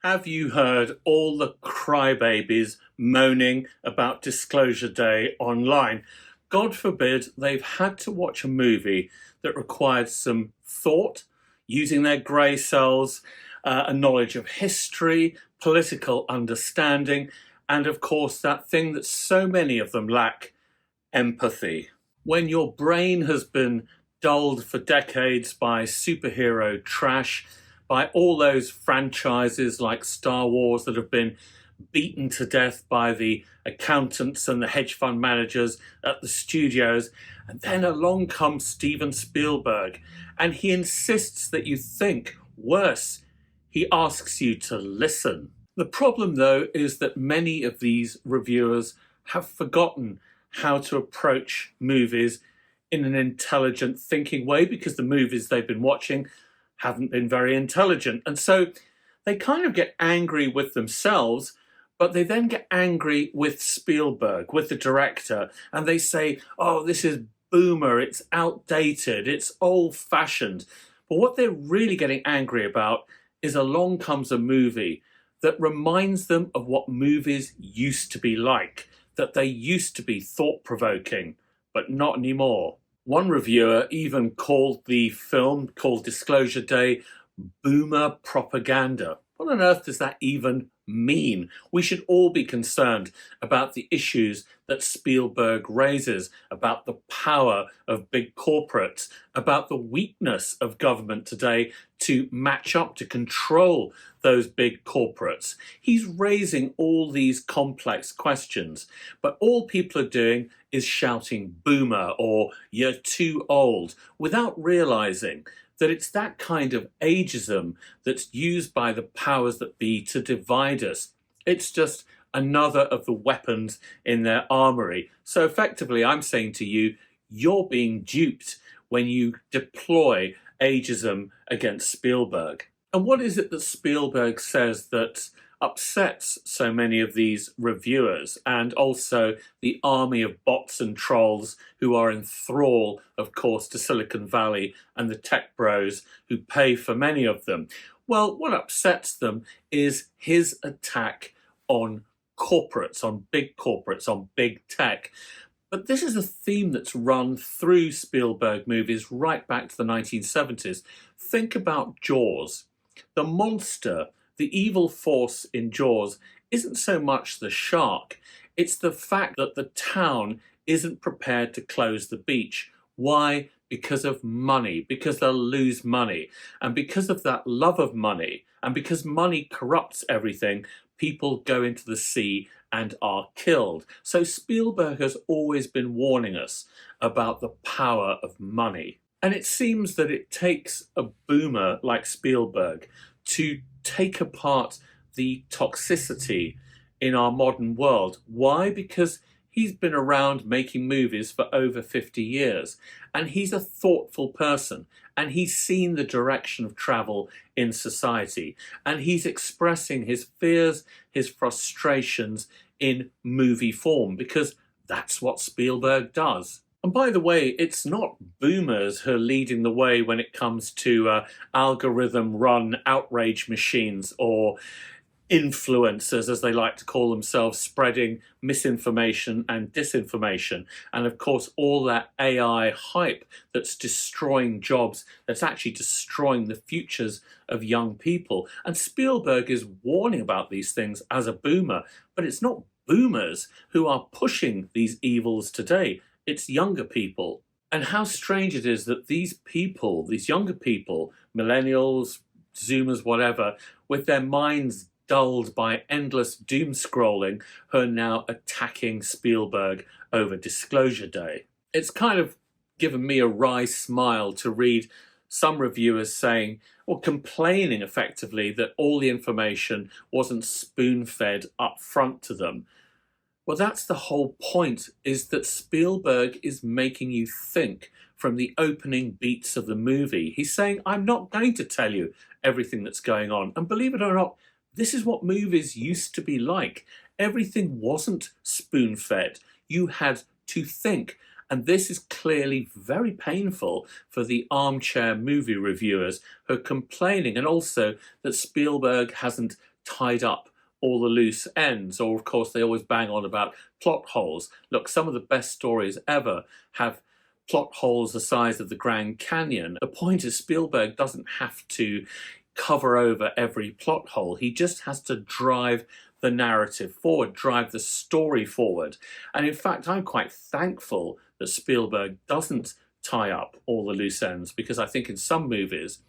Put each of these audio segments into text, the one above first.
Have you heard all the crybabies moaning about Disclosure Day online? God forbid they've had to watch a movie that required some thought, using their grey cells, a knowledge of history, political understanding, and of course that thing that so many of them lack, empathy. When your brain has been dulled for decades by superhero trash, by all those franchises like Star Wars that have been beaten to death by the accountants and the hedge fund managers at the studios. And then along comes Steven Spielberg, and he insists that you think. Worse, he asks you to listen. The problem, though, is that many of these reviewers have forgotten how to approach movies in an intelligent, thinking way, because the movies they've been watching haven't been very intelligent. And so they kind of get angry with themselves, but they then get angry with Spielberg, with the director, and they say, oh, this is boomer, it's outdated, it's old-fashioned. But what they're really getting angry about is along comes a movie that reminds them of what movies used to be like, that they used to be thought-provoking, but not anymore. One reviewer even called the film, called Disclosure Day, boomer propaganda. What on earth does that even mean? We should all be concerned about the issues that Spielberg raises, about the power of big corporates, about the weakness of government today to match up, to control those big corporates. He's raising all these complex questions, but all people are doing is shouting boomer or you're too old, without realizing that it's that kind of ageism that's used by the powers that be to divide us. It's just another of the weapons in their armory. So effectively, I'm saying to you, you're being duped when you deploy ageism against Spielberg. And what is it that Spielberg says that upsets so many of these reviewers, and also the army of bots and trolls who are in thrall, of course, to Silicon Valley and the tech bros who pay for many of them? Well, what upsets them is his attack on corporates, on big tech. But this is a theme that's run through Spielberg movies right back to the 1970s. Think about Jaws. The monster, the evil force in Jaws, isn't so much the shark, it's the fact that the town isn't prepared to close the beach. Why? Because of money, because they'll lose money. And because of that love of money, and because money corrupts everything, people go into the sea and are killed. So Spielberg has always been warning us about the power of money. And it seems that it takes a boomer like Spielberg to take apart the toxicity in our modern world. Why? Because he's been around making movies for over 50 years, and he's a thoughtful person, and he's seen the direction of travel in society, and he's expressing his fears, his frustrations in movie form, because that's what Spielberg does. And by the way, it's not boomers who are leading the way when it comes to algorithm-run outrage machines or influencers, as they like to call themselves, spreading misinformation and disinformation. And of course, all that AI hype that's destroying jobs, that's actually destroying the futures of young people. And Spielberg is warning about these things as a boomer, but it's not boomers who are pushing these evils today. It's younger people. And how strange it is that these people, these younger people, millennials, Zoomers, whatever, with their minds dulled by endless doom scrolling, who are now attacking Spielberg over Disclosure Day. It's kind of given me a wry smile to read some reviewers saying, or complaining effectively, that all the information wasn't spoon-fed up front to them. Well, that's the whole point, is that Spielberg is making you think from the opening beats of the movie. He's saying, I'm not going to tell you everything that's going on. And believe it or not, this is what movies used to be like. Everything wasn't spoon-fed. You had to think. And this is clearly very painful for the armchair movie reviewers who are complaining, and also that Spielberg hasn't tied up all the loose ends, or of course they always bang on about plot holes. Look, some of the best stories ever have plot holes the size of the Grand Canyon. The point is, Spielberg doesn't have to cover over every plot hole. He just has to drive the narrative forward, drive the story forward. And in fact, I'm quite thankful that Spielberg doesn't tie up all the loose ends, because I think in some movies,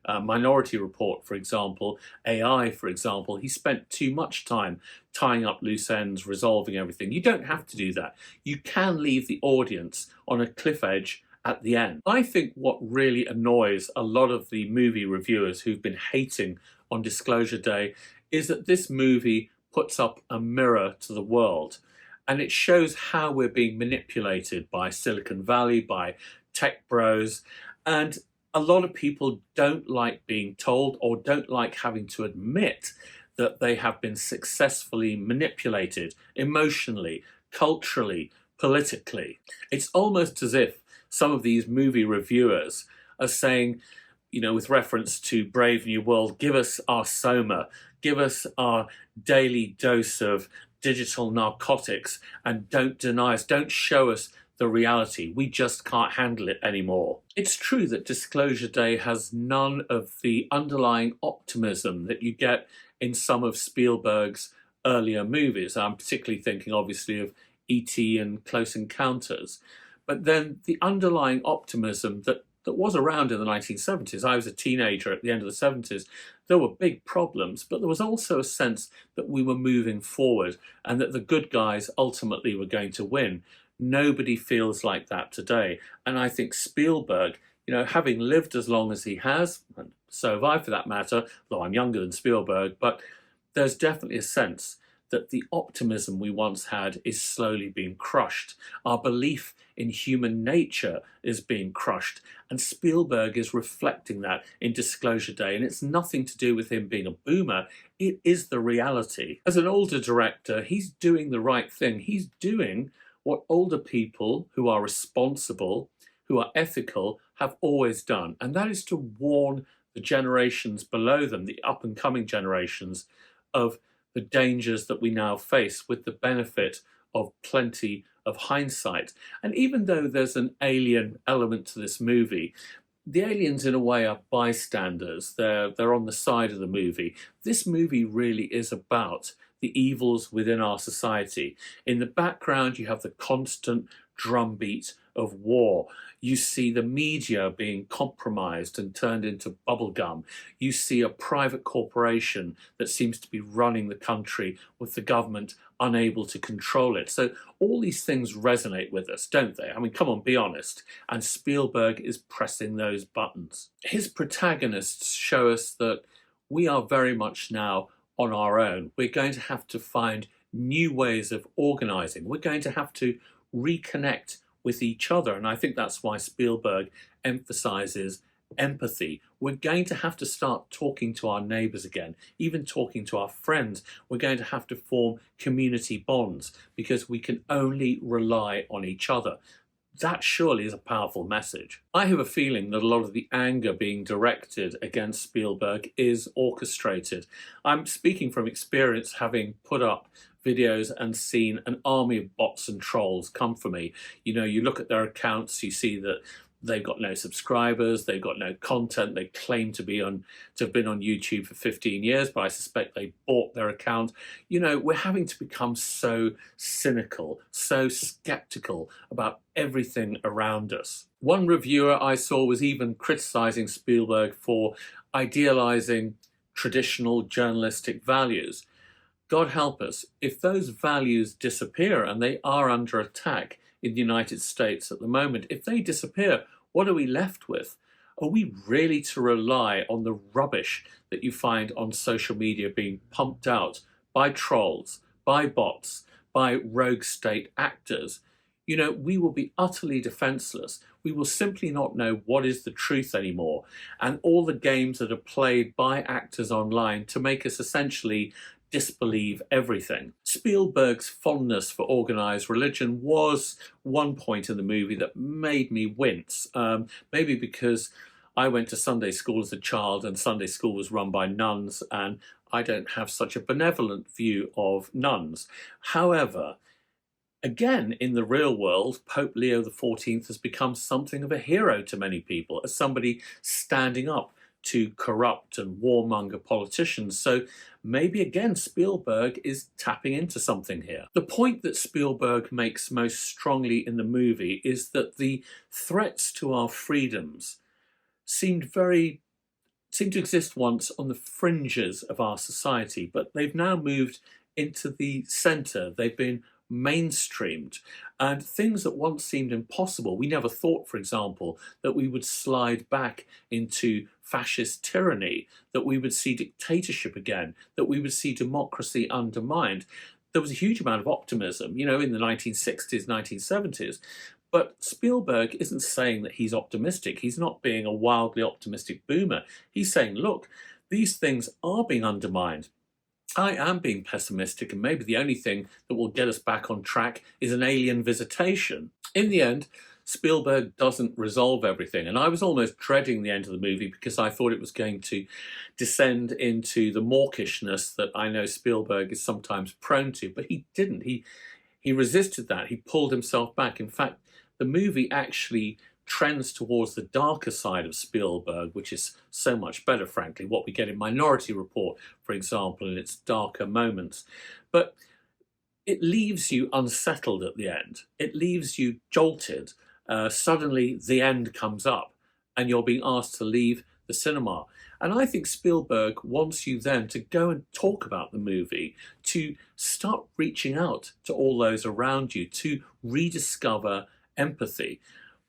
Minority Report, for example, AI, for example, he spent too much time tying up loose ends, resolving everything. You don't have to do that. You can leave the audience on a cliff edge at the end. I think what really annoys a lot of the movie reviewers who've been hating on Disclosure Day is that this movie puts up a mirror to the world, and it shows how we're being manipulated by Silicon Valley, by tech bros, and a lot of people don't like being told, or don't like having to admit, that they have been successfully manipulated emotionally, culturally, politically. It's almost as if some of these movie reviewers are saying, you know, with reference to Brave New World, give us our Soma, give us our daily dose of digital narcotics, and don't deny us, don't show us the reality. We just can't handle it anymore. It's true that Disclosure Day has none of the underlying optimism that you get in some of Spielberg's earlier movies. I'm particularly thinking, obviously, of E.T. and Close Encounters. But then the underlying optimism that was around in the 1970s, I was a teenager at the end of the 70s, there were big problems, but there was also a sense that we were moving forward and that the good guys ultimately were going to win. Nobody feels like that today. And I think Spielberg, you know, having lived as long as he has, and so have I for that matter, though I'm younger than Spielberg, but there's definitely a sense that the optimism we once had is slowly being crushed. Our belief in human nature is being crushed, and Spielberg is reflecting that in Disclosure Day, and it's nothing to do with him being a boomer. It is the reality. As an older director, he's doing the right thing. He's doing what older people who are responsible, who are ethical, have always done, and that is to warn the generations below them, the up-and-coming generations, of the dangers that we now face, with the benefit of plenty of hindsight. And even though there's an alien element to this movie, the aliens in a way are bystanders. They're on the side of the movie. This movie really is about the evils within our society. In the background, you have the constant drumbeat of war. You see the media being compromised and turned into bubblegum. You see a private corporation that seems to be running the country with the government unable to control it. So all these things resonate with us, don't they? I mean, come on, be honest. And Spielberg is pressing those buttons. His protagonists show us that we are very much now on our own. We're going to have to find new ways of organizing. We're going to have to reconnect with each other. And I think that's why Spielberg emphasizes empathy. We're going to have to start talking to our neighbors again, even talking to our friends. We're going to have to form community bonds, because we can only rely on each other. That surely is a powerful message. I have a feeling that a lot of the anger being directed against Spielberg is orchestrated. I'm speaking from experience, having put up videos and seen an army of bots and trolls come for me. You know, you look at their accounts, you see that they've got no subscribers, they've got no content, they claim to have been on YouTube for 15 years, but I suspect they bought their account. You know, we're having to become so cynical, so skeptical about everything around us. One reviewer I saw was even criticizing Spielberg for idealizing traditional journalistic values. God help us, if those values disappear, and they are under attack in the United States at the moment, if they disappear, what are we left with? Are we really to rely on the rubbish that you find on social media being pumped out by trolls, by bots, by rogue state actors? You know, we will be utterly defenseless. We will simply not know what is the truth anymore. And all the games that are played by actors online to make us essentially disbelieve everything. Spielberg's fondness for organized religion was one point in the movie that made me wince. Maybe because I went to Sunday school as a child, and Sunday school was run by nuns, and I don't have such a benevolent view of nuns. However, again, in the real world, Pope Leo XIV has become something of a hero to many people, as somebody standing up to corrupt and warmonger politicians. So maybe again, Spielberg is tapping into something here. The point that Spielberg makes most strongly in the movie is that the threats to our freedoms seem to exist once on the fringes of our society, but they've now moved into the centre. They've been mainstreamed, and things that once seemed impossible. We never thought, for example, that we would slide back into fascist tyranny, that we would see dictatorship again, that we would see democracy undermined. There was a huge amount of optimism, in the 1960s, 1970s. But Spielberg isn't saying that he's optimistic. He's not being a wildly optimistic boomer. He's saying, look, these things are being undermined. I am being pessimistic, and maybe the only thing that will get us back on track is an alien visitation. In the end, Spielberg doesn't resolve everything, and I was almost dreading the end of the movie because I thought it was going to descend into the mawkishness that I know Spielberg is sometimes prone to, but he didn't. He resisted that. He pulled himself back. In fact, the movie actually trends towards the darker side of Spielberg, which is so much better, frankly, what we get in Minority Report, for example, in its darker moments. But it leaves you unsettled at the end. It leaves you jolted. Suddenly the end comes up and you're being asked to leave the cinema. And I think Spielberg wants you then to go and talk about the movie, to start reaching out to all those around you, to rediscover empathy.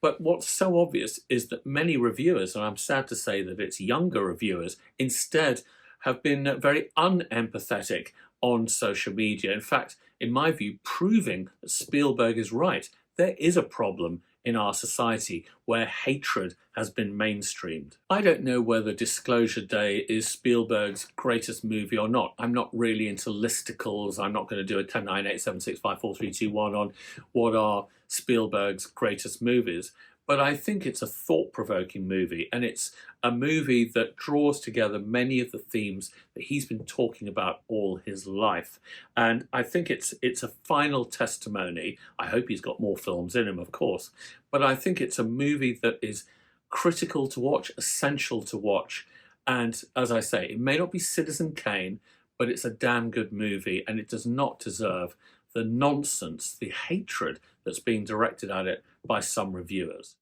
But what's so obvious is that many reviewers, and I'm sad to say that it's younger reviewers, instead have been very unempathetic on social media. In fact, in my view, proving that Spielberg is right. There is a problem in our society where hatred has been mainstreamed. I don't know whether Disclosure Day is Spielberg's greatest movie or not. I'm not really into listicles. I'm not going to do a 10, 9, 8, 7, 6, 5, 4, 3, 2, 1 on what are Spielberg's greatest movies. But I think it's a thought-provoking movie, and it's a movie that draws together many of the themes that he's been talking about all his life. And I think it's a final testimony. I hope he's got more films in him, of course. But I think it's a movie that is critical to watch, essential to watch. And as I say, it may not be Citizen Kane, but it's a damn good movie, and it does not deserve the nonsense, the hatred that's being directed at it by some reviewers.